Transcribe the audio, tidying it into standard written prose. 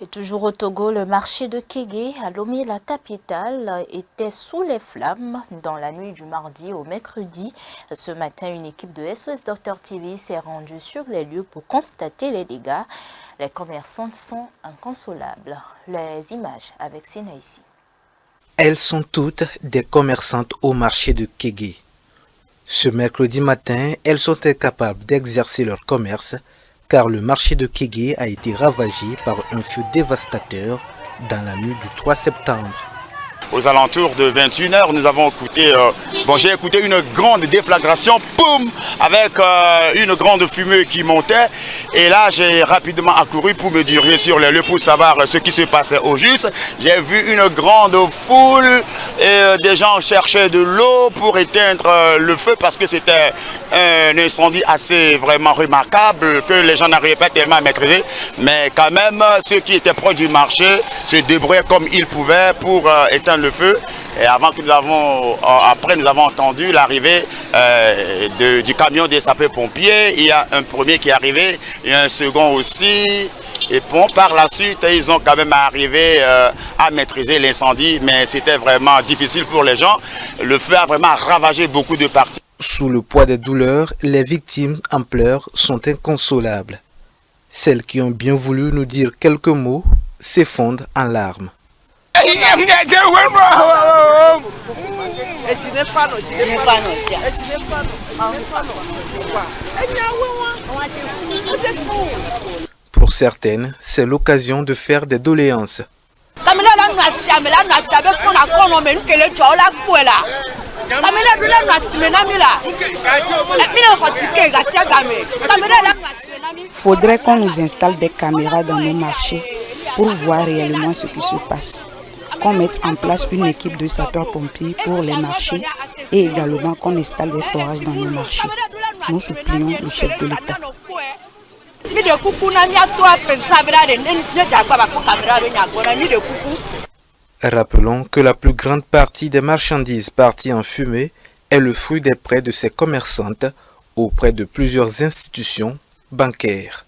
Et toujours au Togo, le marché de Kégué, à Lomé, la capitale, était sous les flammes dans la nuit du mardi au mercredi. Ce matin, une équipe de SOS Docteur TV s'est rendue sur les lieux pour constater les dégâts. Les commerçantes sont inconsolables. Les images avec Sina ici. Elles sont toutes des commerçantes au marché de Kégué. Ce mercredi matin, elles sont incapables d'exercer leur commerce car le marché de Kégué a été ravagé par un feu dévastateur dans la nuit du 3 septembre. Aux alentours de 21h, nous avons écouté, j'ai écouté une grande déflagration, boum, avec une grande fumée qui montait. Et là, j'ai rapidement accouru pour me diriger sur les lieux pour savoir ce qui se passait au juste. J'ai vu une grande foule et des gens cherchaient de l'eau pour éteindre le feu parce que c'était un incendie assez vraiment remarquable que les gens n'arrivaient pas tellement à maîtriser. Mais quand même, ceux qui étaient proches du marché se débrouillaient comme ils pouvaient pour éteindre le feu. Et après nous avons entendu l'arrivée du camion des sapeurs-pompiers. Il y a un premier qui est arrivé, et un second aussi. Et bon, par la suite, ils ont quand même arrivé à maîtriser l'incendie, mais c'était vraiment difficile pour les gens. Le feu a vraiment ravagé beaucoup de parties. Sous le poids des douleurs, les victimes en pleurs sont inconsolables. Celles qui ont bien voulu nous dire quelques mots s'effondrent en larmes. Pour certaines, c'est l'occasion de faire des doléances. Faudrait qu'on nous installe des caméras dans nos marchés pour voir réellement ce qui se passe. Qu'on mette en place une équipe de sapeurs-pompiers pour les marchés et également qu'on installe des forages dans nos marchés. Nous supplions le chef de l'État. Rappelons que la plus grande partie des marchandises parties en fumée est le fruit des prêts de ces commerçantes auprès de plusieurs institutions bancaires.